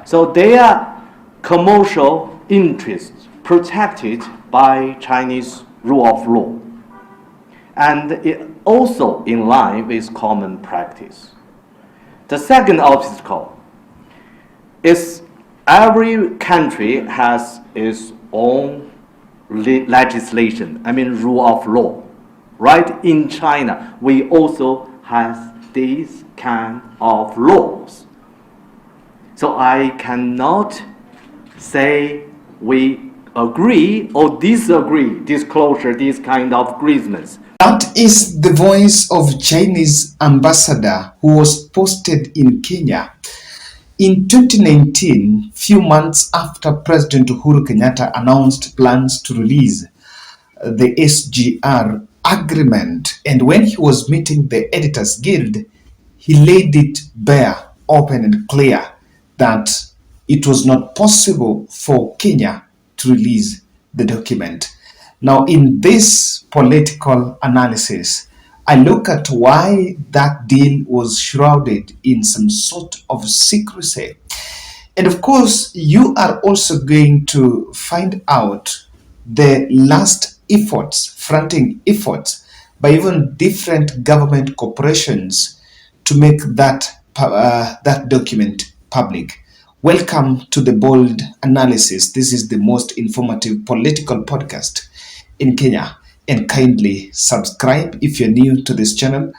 So their commercial interests protected by Chinese rule of law, and it also in line with common practice. The second obstacle is every country has its own legislation, rule of law. Right? In China, we also have these kind of laws. So I cannot say we agree or disagree, disclosure these kind of agreements. That is the voice of Chinese ambassador who was posted in Kenya in 2019, few months after President Uhuru Kenyatta announced plans to release the SGR agreement. And when he was meeting the Editors Guild, he laid it bare, open and clear, that it was not possible for Kenya to release the document. Now, in this political analysis, I look at why that deal was shrouded in some sort of secrecy. And of course, you are also going to find out the last efforts, fronting efforts by even different government corporations to make that document public. Welcome to the Bold Analysis. This is the most informative political podcast in Kenya. And kindly subscribe if you're new to this channel.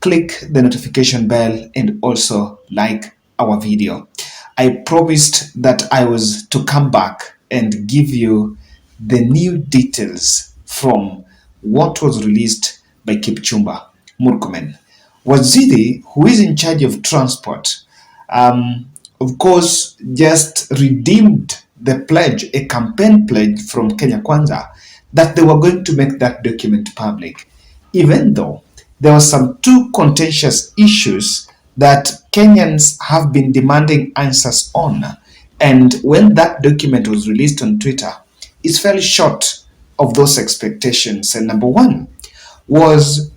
Click the notification bell and also like our video. I promised that I was to come back and give you the new details from what was released by Kipchumba Murkomen. Waziri, who is in charge of transport, of course, just redeemed the pledge, a campaign pledge from Kenya Kwanza, that they were going to make that document public, even though there were some two contentious issues that Kenyans have been demanding answers on. And when that document was released on Twitter, it fell short of those expectations. And number one was,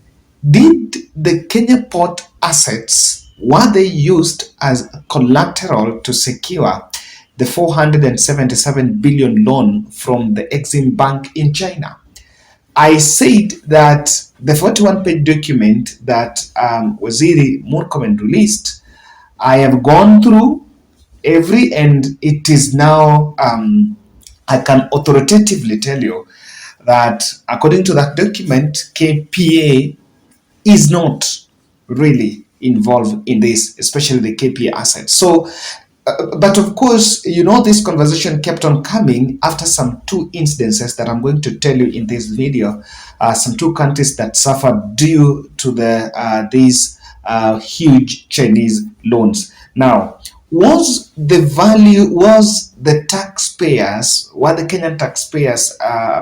did the Kenya port assets, were they used as collateral to secure the 477 billion loan from the Exim Bank in China? I said that the 41-page document that Waziri Murkomen released, I have gone through every, and it is now, I can authoritatively tell you that according to that document, KPA is not really involved in this, especially the KPA assets. So, but of course, this conversation kept on coming after some two incidences that I'm going to tell you in this video. Some two countries that suffered due to these huge Chinese loans. Now, was the Kenyan taxpayers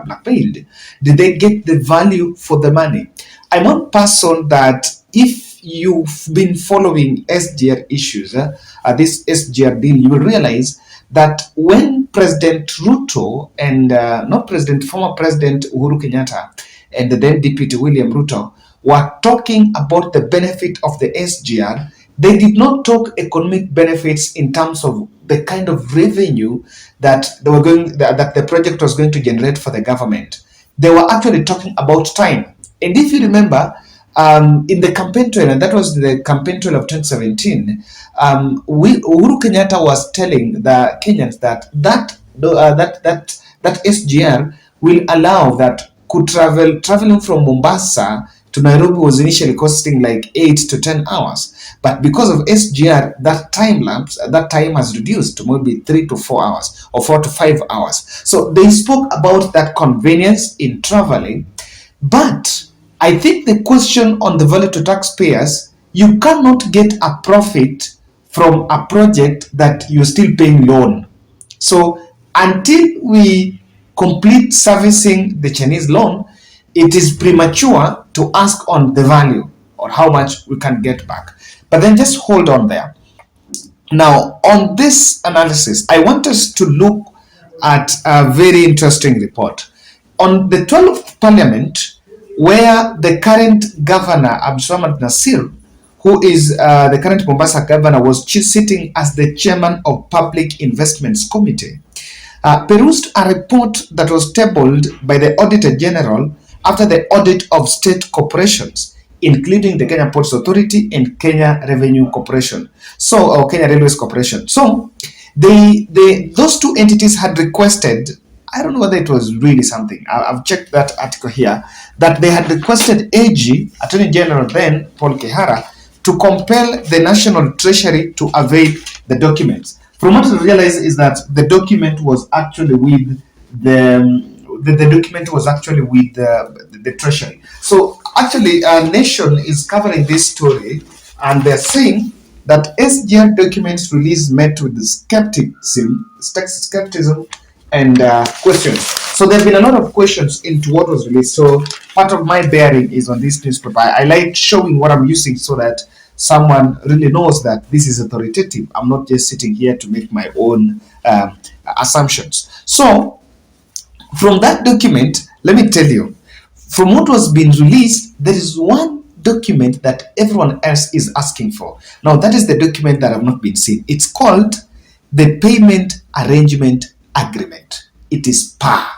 blackmailed? Did they get the value for the money? I'm one person that, if you've been following SGR issues, this SGR deal, you will realize that when President Ruto and former President Uhuru Kenyatta and the then Deputy William Ruto were talking about the benefit of the SGR, they did not talk economic benefits in terms of the kind of revenue that the project was going to generate for the government. They were actually talking about time. And if you remember, in the campaign trail, and that was the campaign trail of 2017, Uhuru Kenyatta was telling the Kenyans that SGR will allow that traveling from Mombasa to Nairobi was initially costing like 8 to 10 hours. But because of SGR, that time has reduced to maybe 3 to 4 hours or 4 to 5 hours. So they spoke about that convenience in traveling. But I think the question on the value to taxpayers, you cannot get a profit from a project that you're still paying loan. So until we complete servicing the Chinese loan, it is premature to ask on the value or how much we can get back. But then just hold on there. Now, on this analysis, I want us to look at a very interesting report. On the 12th Parliament, where the current governor, Abdulswamad Nasir, who is the current Mombasa governor, was sitting as the chairman of Public Investments Committee, perused a report that was tabled by the Auditor General after the audit of state corporations, including the Kenya Ports Authority and Kenya Revenue Corporation, or Kenya Railways Corporation. So, those two entities had requested, I don't know whether it was really something, I've checked that article here, that they had requested AG, Attorney General then, Paul Kihara, to compel the National Treasury to avail the documents. From what I realized is that the document was actually with the document was actually with the Treasury. So actually, Nation is covering this story, and they're saying that SGR documents release met with skepticism and questions. So there have been a lot of questions into what was released. So part of my bearing is on this newspaper. I like showing what I'm using so that someone really knows that this is authoritative. I'm not just sitting here to make my own assumptions. So from that document, let me tell you, from what was being released, there is one document that everyone else is asking for. Now, that is the document that have not been seen. It's called the Payment Arrangement Agreement. It is PAR.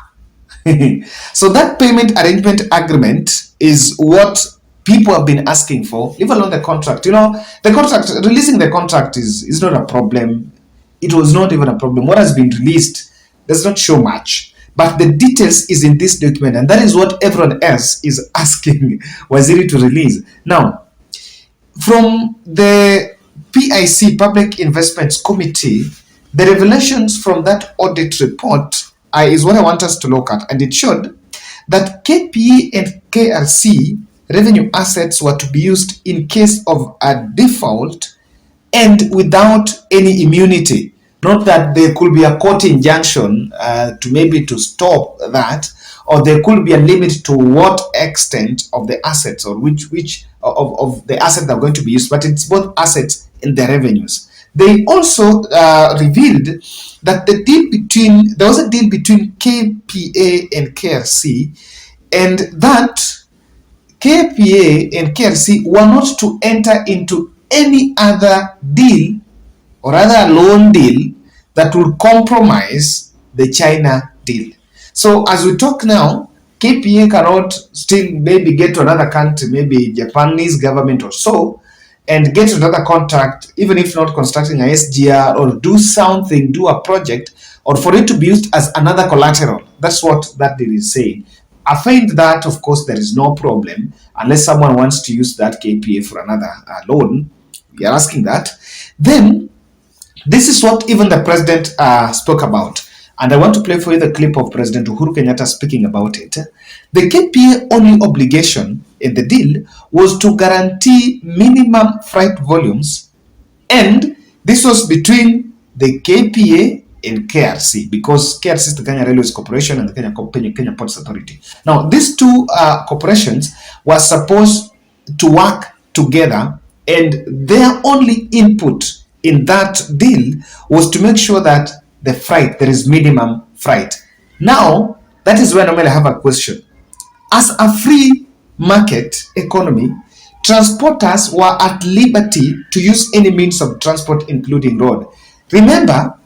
So that Payment Arrangement Agreement is what people have been asking for, leave alone the contract. You know, the contract, releasing the contract is not a problem. It was not even a problem. What has been released does not show much. But the details is in this document, and that is what everyone else is asking Waziri to release. Now, from the PIC, Public Investments Committee, the revelations from that audit report is what I want us to look at. And it showed that KPA and KRC revenue assets were to be used in case of a default and without any immunity. Not that there could be a court injunction to stop that, or there could be a limit to what extent of the assets or which of the assets that are going to be used, but it's both assets and the revenues. They also revealed that there was a deal between KPA and KRC, and that KPA and KRC were not to enter into any other deal or rather a loan deal that would compromise the China deal. So as we talk now, KPA cannot still maybe get to another country, maybe Japanese government or so, and get another contract, even if not constructing a SGR or do a project, or for it to be used as another collateral. That's what that deal is saying. I find that, of course, there is no problem unless someone wants to use that KPA for another loan. We are asking that. Then, this is what even the president spoke about. And I want to play for you the clip of President Uhuru Kenyatta speaking about it. The KPA only obligation in the deal was to guarantee minimum freight volumes, and this was between the KPA and KRC, because KRC is the Kenya Railways Corporation and the Kenya Ports Authority. Now, these two corporations were supposed to work together, and their only input in that deal was to make sure that there is minimum freight. Now, that is where normally I have a question. As a free market economy, transporters were at liberty to use any means of transport, including road. Remember,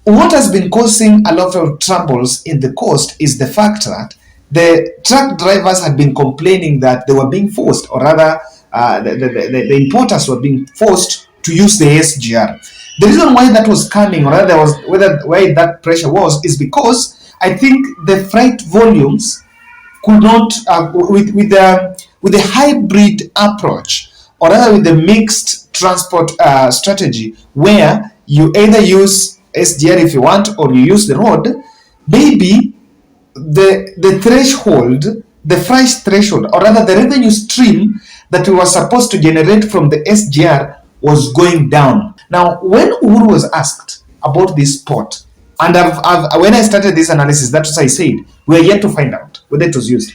what has been causing a lot of troubles in the coast is the fact that the truck drivers had been complaining that they were being forced, or rather, the importers were being forced to use the SGR. The reason why that was coming, or rather why that pressure was, is because I think the freight volumes could not, with the hybrid approach, or rather with the mixed transport strategy, where you either use SGR if you want, or you use the road, maybe the threshold, the price threshold, or rather the revenue stream that we were supposed to generate from the SGR was going down. Now, when Uhuru was asked about this port, and when I started this analysis, that's what I said, we are yet to find out whether it was used.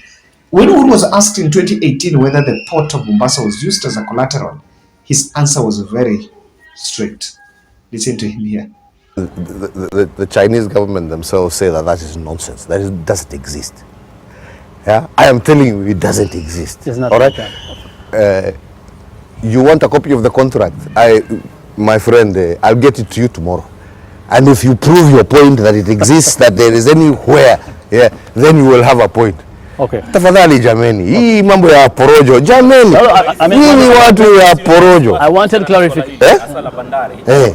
When Uhuru was asked in 2018 whether the port of Mombasa was used as a collateral, his answer was very strict. Listen to him here. The Chinese government themselves say that is nonsense. That doesn't exist. Yeah, I am telling you, it doesn't exist. It's not all like right. that. You want a copy of the contract? My friend, I'll get it to you tomorrow. And if you prove your point that it exists, that there is anywhere, yeah, then you will have a point. Okay. Tafadhali jameni, hii mambo ya porojo jameni, hii watu ya porojo. I wanted clarification.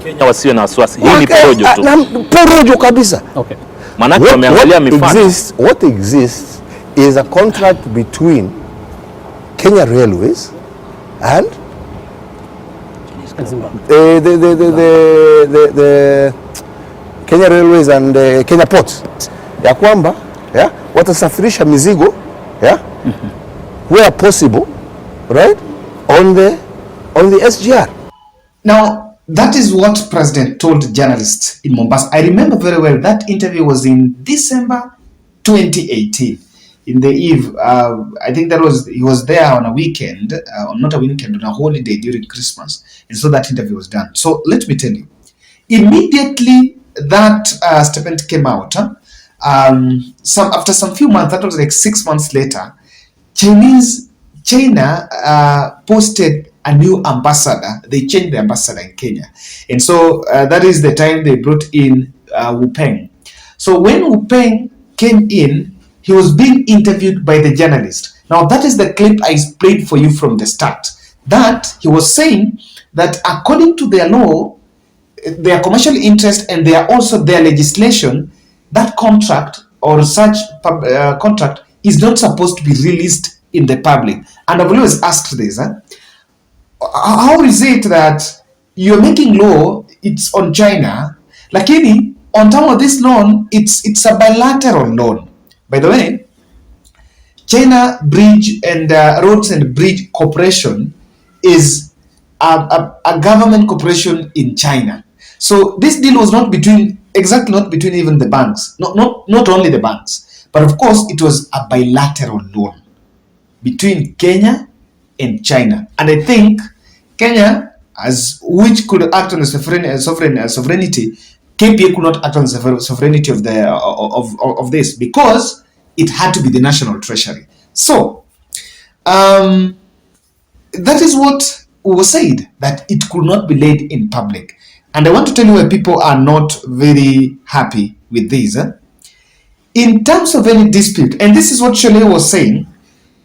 Kenya wasiwe na wasiwasi. Hii ni porojo tu. Porojo kabisa. Okay. Manake wameangalia mifano. What exists is a contract between Kenya Railways and the Kenya Railways and Kenya Ports, ya kwamba watasafirisha mizigo where possible, right, on the SGR. Now, that is what President told journalists in Mombasa. I remember very well that interview was in December 2018. In the eve, I think he was there on a weekend, not a weekend, on a holiday during Christmas, and so that interview was done. So let me tell you, immediately that statement came out, after some few months, that was like 6 months later, China posted a new ambassador. They changed the ambassador in Kenya, and so that is the time they brought in Wu Peng. So when Wu Peng came in, he was being interviewed by the journalist. Now that is the clip I played for you from the start. That he was saying that according to their law, their commercial interest and also their legislation, that contract or such contract is not supposed to be released in the public. And I've always asked this, how is it that you're making law, it's on China, lakini on top of this loan, it's a bilateral loan. By the way, China Bridge and Roads and Bridge Corporation is a government corporation in China. So this deal was not between even the banks, not only the banks, but of course it was a bilateral loan between Kenya and China. And I think Kenya, which could act on the sovereignty, KPA could not act on the sovereignty of this because it had to be the national treasury. So that is what was said, that it could not be laid in public. And I want to tell you why people are not very happy with this. In terms of any dispute, and this is what Shole was saying,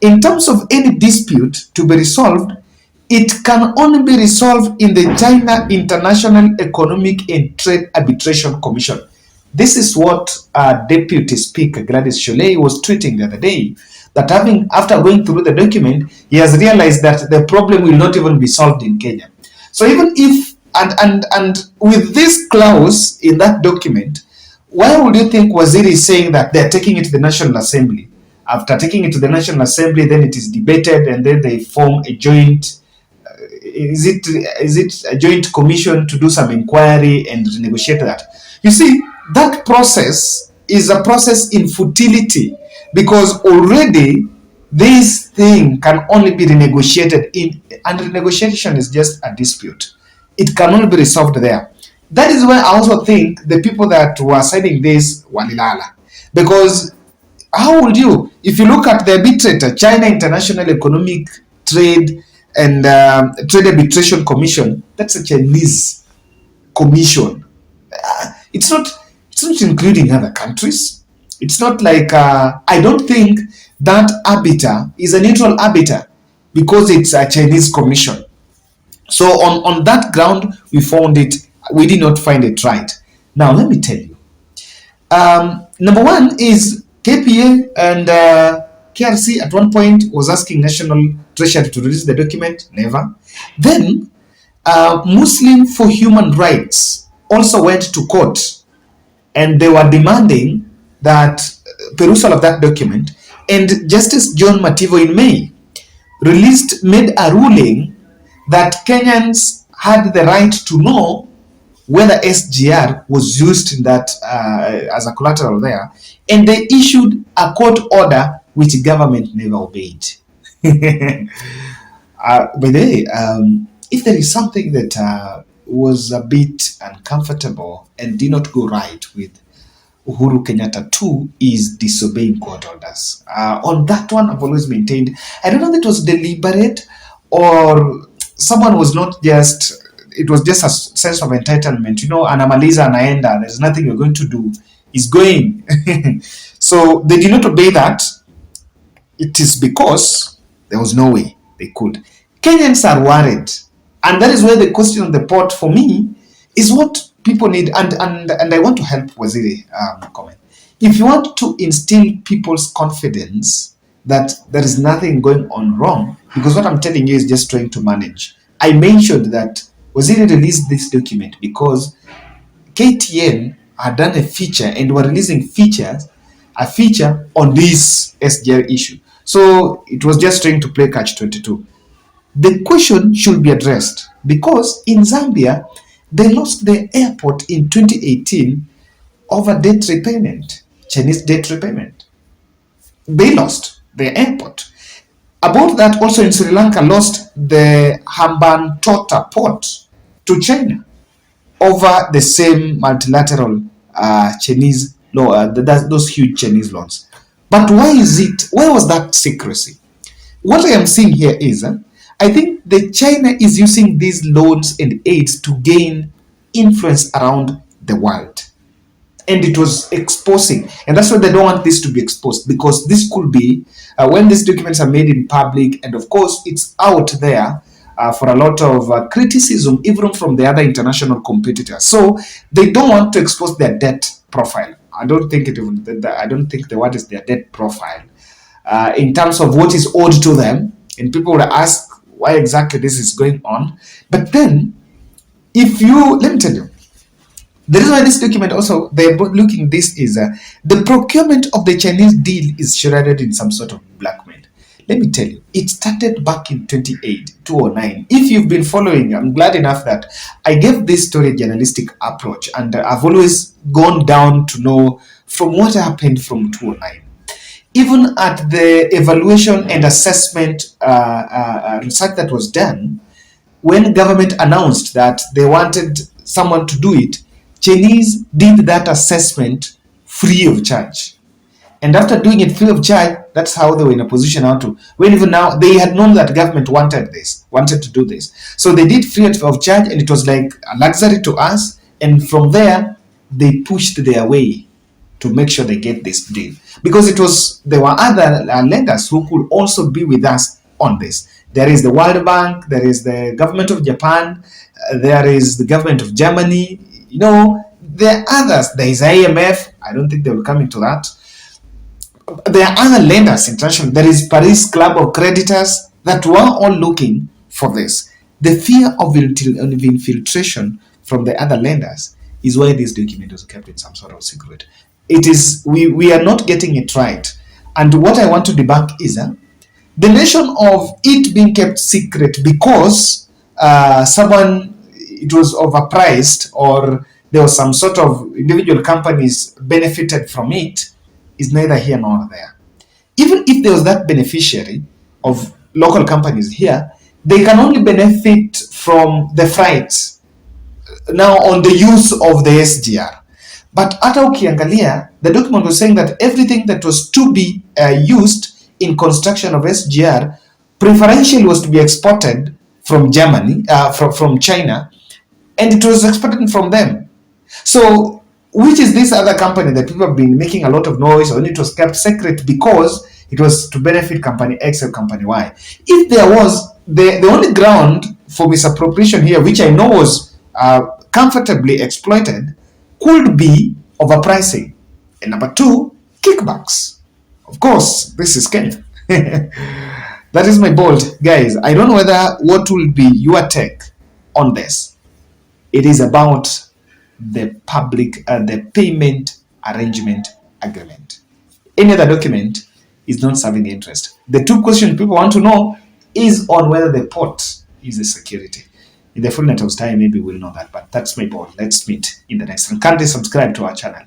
in terms of any dispute to be resolved, it can only be resolved in the China International Economic and Trade Arbitration Commission. This is what Deputy Speaker Gladys Shole was tweeting the other day, that after going through the document, he has realized that the problem will not even be solved in Kenya. So even if, and with this clause in that document, why would you think Waziri is saying that they're taking it to the National Assembly? After taking it to the National Assembly, then it is debated, and then they form a joint, is it a joint commission to do some inquiry and negotiate that? You see, that process is a process in futility, because already this thing can only be renegotiated and renegotiation is just a dispute. It can only be resolved there. That is why I also think the people that were signing this walilala, because how would you, if you look at the arbitrator, China International Economic Trade and Trade Arbitration Commission, that's a Chinese commission. It's not including other countries. It's not like, I don't think that arbiter is a neutral arbiter because it's a Chinese commission. So on that ground, we did not find it right. Now, let me tell you. Number one is KPA and KRC at one point was asking National Treasury to release the document. Never. Then, Muslim for Human Rights also went to court, and they were demanding that perusal of that document. And Justice John Mativo in May made a ruling that Kenyans had the right to know whether SGR was used in that as a collateral there, and they issued a court order which the government never obeyed. By the way, if there is something that was a bit uncomfortable and did not go right with Uhuru Kenyatta too, is disobeying court orders. On that one, I've always maintained, I don't know if it was deliberate or someone was not just, it was just a sense of entitlement, anamaliza anaenda, there's nothing you're going to do, he's going. So they did not obey that. It is because there was no way they could. Kenyans are worried, and that is where the question on the pot for me is what people need, and I want to help Waziri comment. If you want to instill people's confidence that there is nothing going on wrong, because what I'm telling you is just trying to manage. I mentioned that Waziri released this document because KTN had done a feature and were releasing a feature on this SGR issue. So it was just trying to play catch-22. The question should be addressed because in Zambia, they lost their airport in 2018 over debt repayment, Chinese debt repayment. They lost their airport. About that, also in Sri Lanka, lost the Hambantota port to China over the same multilateral Chinese law, those huge Chinese loans. But why was that secrecy? What I am seeing here is, I think the China is using these loans and aids to gain influence around the world. And it was exposing, and that's why they don't want this to be exposed, because this could be, when these documents are made in public, and of course it's out there for a lot of criticism, even from the other international competitors. So they don't want to expose their debt profile. I don't think the word is their debt profile, in terms of what is owed to them. And people will ask why exactly this is going on. But then, let me tell you, the reason why this document also, they're looking this is, the procurement of the Chinese deal is shrouded in some sort of blackmail. Let me tell you, it started back in 2009. If you've been following, I'm glad enough that I gave this story a journalistic approach, and I've always gone down to know from what happened from 2009. Even at the evaluation and assessment research that was done, when government announced that they wanted someone to do it, Chinese did that assessment free of charge. And after doing it free of charge, that's how they were in a position now to, when even now, they had known that government wanted to do this. So they did free of charge, and it was like a luxury to us. And from there, they pushed their way to make sure they get this deal. Because there were other lenders who could also be with us on this. There is the World Bank, there is the government of Japan, there is the government of Germany, there are others. There is IMF, I don't think they will come into that. There are other lenders internationally. There is Paris Club of Creditors that were all looking for this. The fear of infiltration from the other lenders is why this document was kept in some sort of secret. It is, we are not getting it right. And what I want to debunk is the notion of it being kept secret because it was overpriced, or there was some sort of individual companies benefited from it, is neither here nor there. Even if there was that beneficiary of local companies here, they can only benefit from the freights now on the use of the SGR. But hata ukiangalia, the document was saying that everything that was to be used in construction of SGR preferentially was to be exported from Germany, from China, and it was exported from them. So, which is this other company that people have been making a lot of noise on? It was kept secret because it was to benefit company X or company Y. If there was, the only ground for misappropriation here, which I know was comfortably exploited, could be overpricing. And number two, kickbacks. Of course, this is Kenya. That is my bold. Guys, I don't know what will be your take on this. It is about the payment arrangement agreement. Any other document is not serving the interest. The two questions people want to know is on whether the port is a security. In the fullness of time, maybe we'll know that, but that's my board. Let's meet in the next one. Kindly subscribe to our channel.